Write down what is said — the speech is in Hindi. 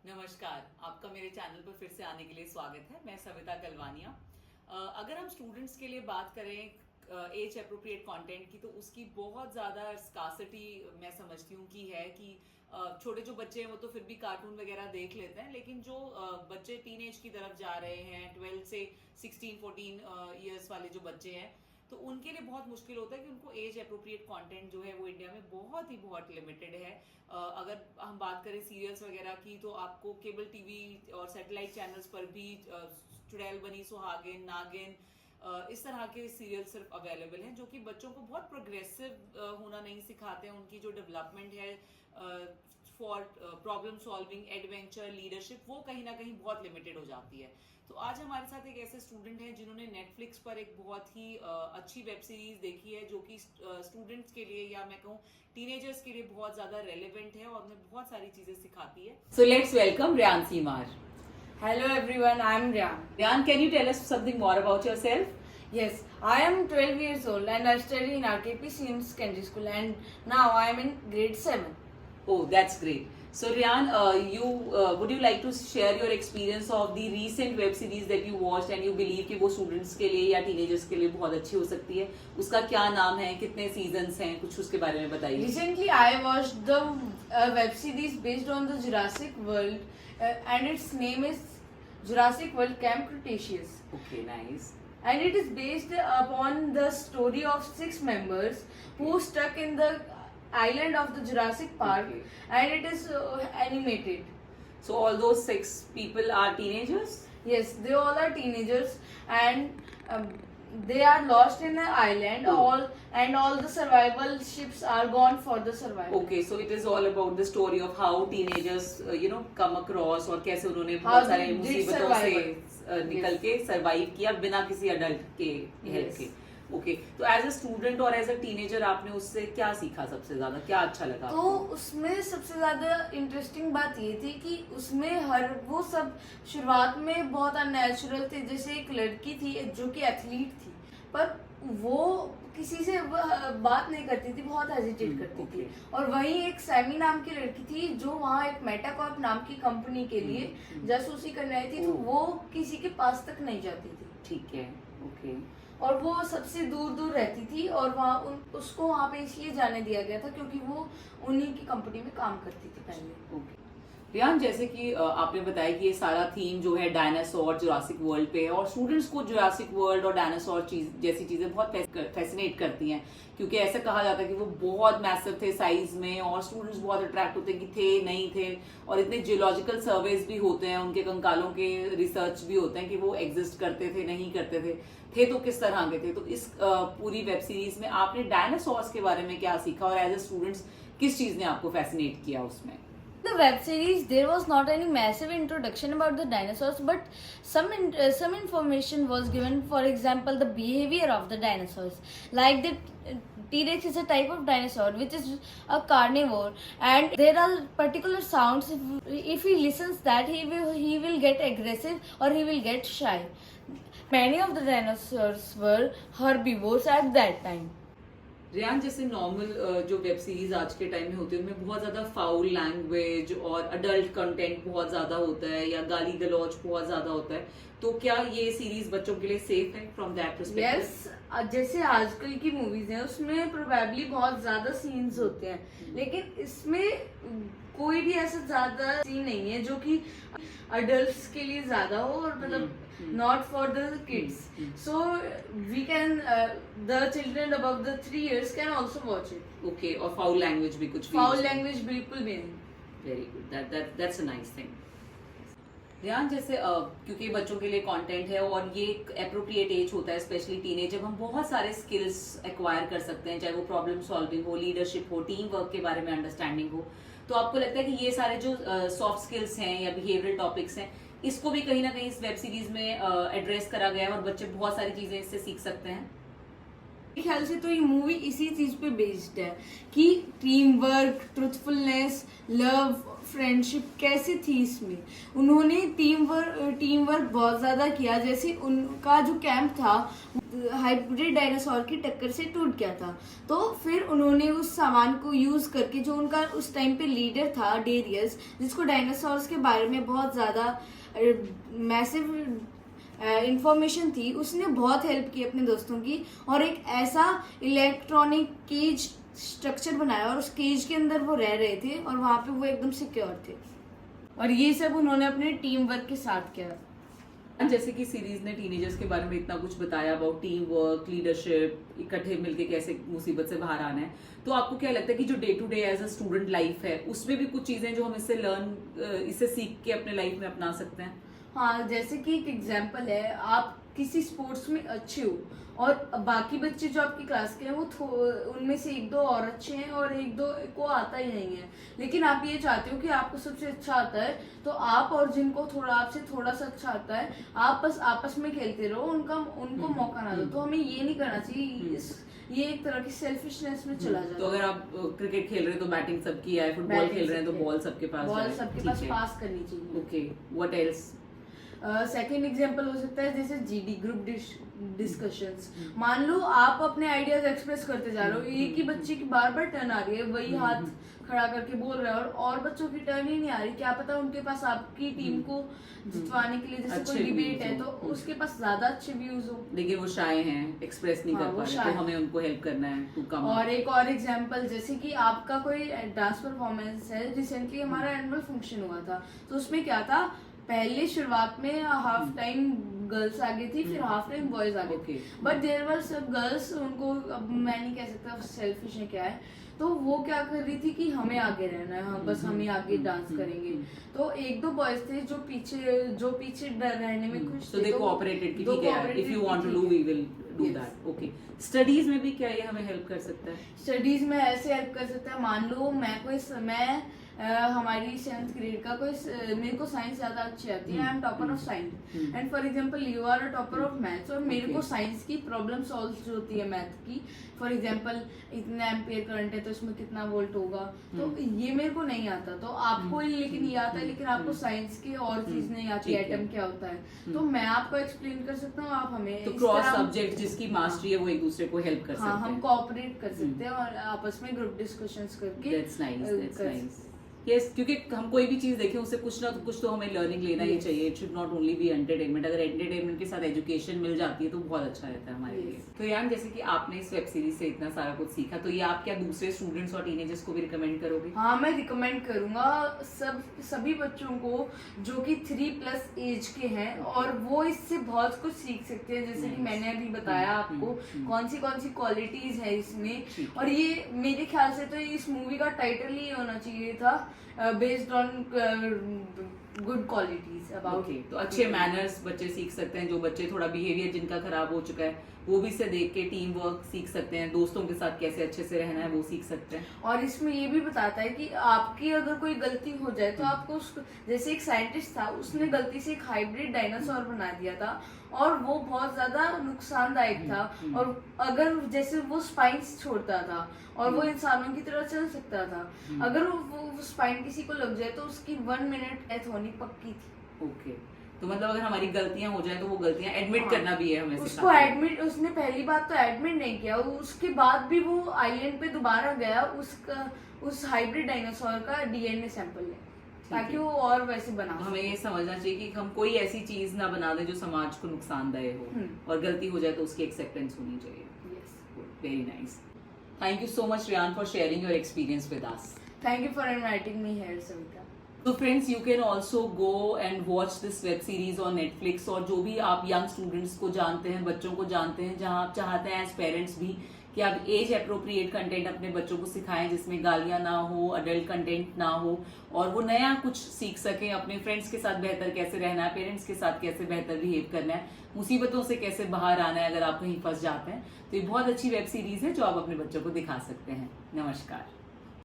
नमस्कार, आपका मेरे चैनल पर फिर से आने के लिए स्वागत है। मैं सविता गलवानिया। अगर हम स्टूडेंट्स के लिए बात करें एज अप्रोप्रिएट कंटेंट की, तो उसकी बहुत ज़्यादा स्कार्सिटी मैं समझती हूँ कि है कि छोटे जो बच्चे हैं वो तो फिर भी कार्टून वगैरह देख लेते हैं, लेकिन जो बच्चे टीनेज की तरफ जा रहे हैं, 12 से 16-14 ईयर्स वाले जो बच्चे हैं, तो उनके लिए बहुत मुश्किल होता है कि उनको एज अप्रोप्रिएट कंटेंट जो है वो इंडिया में बहुत लिमिटेड है। अगर हम बात करें सीरियल्स वगैरह की, तो आपको केबल टीवी और सैटेलाइट चैनल्स पर भी चुड़ैल बनी सुहागिन, नागिन, इस तरह के सीरियल सिर्फ अवेलेबल हैं, जो कि बच्चों को बहुत प्रोग्रेसिव होना नहीं सिखाते हैं। उनकी जो डेवलपमेंट है for problem solving, adventure, leadership, वो कहीं ना कहीं बहुत लिमिटेड हो जाती है। तो आज हमारे साथ एक ऐसे स्टूडेंट हैं जिन्होंने नेटफ्लिक्स पर एक बहुत ही अच्छी वेब सीरीज देखी है, जो कि स्टूडेंट्स के लिए या मैं कहूँ टीनेजर्स के लिए बहुत ज्यादा रेलेवेंट है और उन्हें बहुत सारी चीजें सिखाती है। सो लेट्स वेलकम रियान सीमार। Hello everyone, I am Ryan. Rian, can you tell us something more about yourself? Yes, I am 12 years old and I study in RKP Senior Secondary School and now I am in grade 7. Oh, that's great. So Rian, would you like to share your experience of the recent web series that you watched and you believe कि वो students के लिए या teenagers के लिए बहुत अच्छी हो सकती है? उसका क्या नाम है, कितने seasons हैं, कुछ उसके बारे में बताइए। Recently I watched the web series based on the Jurassic World and its name is Jurassic World Camp Cretaceous. Okay, nice. And it is based upon the story of 6 members who stuck in the island of the Jurassic Park. Okay. And it is animated. So all those 6 people are teenagers? Yes, they all are teenagers and they are lost in an island. Oh. All the survival ships are gone for the survival. Okay, so it is all about the story of how teenagers come across और कैसे उन्होंने How बहुत सारे they did मुसीबतों से survival. निकल के सरवाइव किया बिना किसी अडल्ट के हेल्प Yes. के। ओके, तो एज अ स्टूडेंट और एज अ टीनेजर आपने उससे क्या सीखा, सबसे ज्यादा क्या अच्छा लगा? तो उसमें सबसे ज्यादा इंटरेस्टिंग बात ये थी कि उसमें वो सब शुरुआत में बहुत अननेचुरल थे। जैसे एक लड़की थी जो कि एथलीट थी, पर वो किसी से बात नहीं करती थी, बहुत हेजिटेट करती थी। और वहीं एक सैमी नाम की लड़की थी जो वहाँ एक मेटाकॉर्प नाम की कंपनी के लिए जासूसी करने आई थी, तो वो किसी के पास तक नहीं जाती थी। ठीक है, ओके। और वो सबसे दूर दूर रहती थी और उसको वहाँ पे इसलिए जाने दिया गया था क्योंकि वो उन्हीं की कंपनी में काम करती थी पहले। ओके रियान, जैसे कि आपने बताया कि ये सारा थीम जो है डायनासोर, जुरासिक वर्ल्ड पे है, और स्टूडेंट्स को जुरासिक वर्ल्ड और डायनासोर जैसी चीजें बहुत फैसिनेट करती हैं, क्योंकि ऐसा कहा जाता है कि वो बहुत मैसिव थे साइज में और स्टूडेंट्स बहुत अट्रैक्ट होते हैं कि थे नहीं थे, और इतने जियोलॉजिकल सर्वेज भी होते हैं, उनके कंकालों के रिसर्च भी होते हैं कि वो एग्जिस्ट करते थे नहीं करते थे तो किस तरह के थे। तो इस पूरी वेब सीरीज में आपने डायनासोर्स के बारे में क्या सीखा और एज ए स्टूडेंट्स किस चीज ने आपको फैसिनेट किया उसमें? The web series, there was not any massive introduction about the dinosaurs, but some information was given. For example, the behavior of the dinosaurs, like the T-Rex is a type of dinosaur which is a carnivore, and there are particular sounds. If he listens that, he will get aggressive or he will get shy. Many of the dinosaurs were herbivores at that time. Riyan, जैसे नॉर्मल जो वेब सीरीज आज के टाइम में होती है उनमें बहुत ज्यादा फाउल लैंग्वेज और अडल्ट कंटेंट बहुत ज्यादा होता है या गाली गलौज बहुत ज्यादा होता है, तो क्या ये सीरीज बच्चों के लिए सेफ है फ्रॉम दैट पर्सपेक्टिव? यस, जैसे आजकल की मूवीज हैं उसमें प्रोबेबली बहुत ज्यादा सीन्स होते हैं, लेकिन इसमें कोई भी ऐसा ज्यादा सीन नहीं है जो कि अडल्ट्स के लिए ज्यादा हो, और मतलब not for the kids. So we can the children above the 3 years can also watch it. Okay, और फाउल लैंग्वेज भी कुछ भी? फाउल लैंग्वेज बिल्कुल भी नहीं। Very good, that's a nice thing. Riyan, जैसे क्योंकि बच्चों के लिए कंटेंट है और ये एक एप्रोप्रिएट एज होता है, स्पेशली टीनेज, जब हम बहुत सारे स्किल्स एक्वायर कर सकते हैं, चाहे वो प्रॉब्लम सॉल्विंग हो, लीडरशिप हो, टीम वर्क के बारे में अंडरस्टैंडिंग हो, तो आपको लगता है कि ये सारे जो सॉफ्ट स्किल्स हैं या बिहेवियरल टॉपिक्स हैं, इसको भी कहीं ना कहीं इस वेब सीरीज में एड्रेस करा गया है और बच्चे बहुत सारी चीजें इससे सीख सकते हैं? मेरे ख्याल से तो ये मूवी इसी चीज पे बेस्ड है कि team work, truthfulness, love, friendship कैसी थी इसमें, उन्होंने टीम वर्क बहुत ज़्यादा किया। जैसे उनका जो कैंप था हाइब्रिड डायनासोर की टक्कर से टूट गया था, तो फिर उन्होंने उस सामान को यूज़ करके, जो उनका उस टाइम पे लीडर था डेरियस, जिसको डायनासोर्स के बारे में बहुत ज़्यादा मैसिव इंफॉर्मेशन थी, उसने बहुत हेल्प की अपने दोस्तों की और एक ऐसा इलेक्ट्रॉनिक केज स्ट्रक्चर बनाया और उस केज के अंदर वो रह रहे थे और वहाँ पे वो एकदम सिक्योर थे। और ये सब उन्होंने अपने टीम वर्क के साथ किया। जैसे कि सीरीज ने टीनेजर्स के बारे में इतना कुछ बताया अबाउट टीम वर्क, लीडरशिप, इकट्ठे मिलके कैसे मुसीबत से बाहर आना है, तो आपको क्या लगता है कि जो day to day as a student life है उसमें भी कुछ चीजें जो हम इससे सीख के अपने लाइफ में अपना सकते हैं? हाँ, जैसे कि एक एग्जांपल है, आप किसी स्पोर्ट्स में अच्छे हो और बाकी बच्चे जो आपकी क्लास के हैं वो उनमें से एक दो और अच्छे हैं और एक दो को आता ही नहीं है, लेकिन आप ये चाहते हो कि आपको सबसे अच्छा आता है, तो आप और जिनको आपसे थोड़ा सा अच्छा आता है, आप बस आपस में खेलते रहो, उनको मौका ना दो। तो हमें ये नहीं करना चाहिए, ये एक तरह की सेल्फिशनेस में चला जाता है। तो अगर आप क्रिकेट खेल रहे हैं तो बैटिंग सबकी है, फुटबॉल खेल रहे हैं तो बॉल सबके पास पास करनी चाहिए। Okay, what else? Second example हो सकता है जैसे जीडी ग्रुप डिस्कशंस। मान लो आप अपने आइडियाज एक्सप्रेस करते जा रहे हो, एक ही बच्चे की बार बार टर्न आ रही है, वही हाथ खड़ा करके बोल रहा है और बच्चों की टर्न ही नहीं आ रही, क्या पता उनके पास आपकी टीम को जितवाने के लिए जैसे कोई डिबेट है तो उसके पास ज्यादा अच्छे व्यूज हो, लेकिन वो शाय हैं, एक्सप्रेस नहीं कर पा रहे, तो हमें उनको हेल्प करना है टू कम। और एक और एग्जांपल, जैसे कि आपका कोई डांस परफॉर्मेंस है, रिसेंटली हमारा एनुअल फंक्शन हुआ था, तो उसमें क्या था, पहले शुरुआत में हाफ टाइम गर्ल्स आगे थी, फिर हाफ टाइम बॉयज आगे थे, बट देयर वर सब गर्ल्स, उनको अब मैं नहीं कह सकता सेल्फिश है क्या है, तो वो क्या कर रही थी कि हमें आगे रहना है, हाँ बस हम ही आगे डांस करेंगे, तो एक दो बॉयज थे जो पीछे डर रहने में खुश थे, तो दे कोऑपरेटेड कि ठीक है, if you want to do we will do that. Okay, studies में भी क्या ये हमें हेल्प कर सकता है? स्टडीज में ऐसे हेल्प कर सकता है, मान लो मैं हमारी 7th ग्रेड का मेरे को साइंस ज्यादा अच्छी आती है, I am topper of science, and for example you are a topper of maths, और मेरे को साइंस की प्रॉब्लम सॉल्व जो होती है मैथ की, फॉर एग्जांपल इतना एम्पियर करंट है तो इसमें कितना वोल्ट होगा, तो ये मेरे को नहीं आता, तो आपको लेकिन ये आता है, लेकिन आपको साइंस की और चीज नहीं आती, एटम क्या होता है, तो मैं आपको एक्सप्लेन कर सकता हूँ, आप हमें, तो क्रॉस सब्जेक्ट जिसकी मास्टरी है वो एक दूसरे को हेल्प कर सकते हैं। हाँ, हम कोऑपरेट कर सकते हैं और आपस में ग्रुप डिस्कशंस करके। That's nice. यस, क्योंकि हम कोई भी चीज देखें उससे कुछ ना कुछ तो हमें लर्निंग लेना ही चाहिए। It should not only be entertainment. अगर एंटरटेनमेंट के साथ एजुकेशन मिल जाती है तो बहुत अच्छा रहता है हमारे लिए। तो यार, जैसे कि आपने इस वेब सीरीज से इतना सारा कुछ सीखा, तो ये आप क्या दूसरे स्टूडेंट्स और टीनेजर्स को भी रिकमेंड करोगे? हाँ, मैं रिकमेंड करूंगा सभी बच्चों को जो कि 3+ एज के हैं, और वो इससे बहुत कुछ सीख सकते हैं, जैसे कि मैंने अभी बताया आपको कौन सी क्वालिटीज है इसमें, और ये मेरे ख्याल से तो इस मूवी का टाइटल ही होना चाहिए था, based on good qualities about. तो अच्छे मैनर्स बच्चे सीख सकते हैं, जो बच्चे थोड़ा बिहेवियर जिनका खराब हो चुका है वो भी इसे देख के टीम वर्क सीख सकते हैं, दोस्तों के साथ कैसे अच्छे से रहना है वो सीख सकते हैं। और इसमें ये भी बताता है कि आपकी अगर कोई गलती हो जाए तो आपको जैसे एक साइंटिस्ट था, उसने गलती से एक हाइब्रिड डायनासोर बना दिया था और वो बहुत ज्यादा नुकसानदायक था, और अगर जैसे वो स्पाइन्स छोड़ता था और वो इंसानों की तरह चल सकता था, अगर वो स्पाइन किसी को लग जाए तो उसकी 1 मिनट डेथ होनी पक्की थी। ओके, तो मतलब अगर हमारी गलतियां हो जाए तो वो गलतियां एडमिट करना भी है हमें। उसको एडमिट, उसने पहली बात तो एडमिट नहीं किया, उसके बाद भी वो आइलैंड पे दोबारा गया उस हाइब्रिड डायनासोर का डीएनए सैंपल ले, ताकि वो और वैसे बना। हमें ये समझना चाहिए कि हम कोई ऐसी चीज ना बना दें जो समाज को नुकसानदायक हो, और गलती हो जाए तो उसकी एक्सेप्टेंस होनी चाहिए। Very nice. Thank you so much, Riyan, for sharing your experience with us. Thank you for inviting me here, Savita. So friends, you can also go and watch this web series on Netflix, और जो भी आप young students को जानते हैं, बच्चों को जानते हैं, जहाँ आप चाहते हैं as parents भी कि आप एज अप्रोप्रिएट कंटेंट अपने बच्चों को सिखाएं, जिसमें गालियां ना हो, अडल्ट कंटेंट ना हो, और वो नया कुछ सीख सकें, अपने फ्रेंड्स के साथ बेहतर कैसे रहना है, पेरेंट्स के साथ कैसे बेहतर बिहेव करना है, मुसीबतों से कैसे बाहर आना है अगर आप कहीं फंस जाते हैं, तो ये बहुत अच्छी वेब सीरीज है जो आप अपने बच्चों को दिखा सकते हैं। नमस्कार।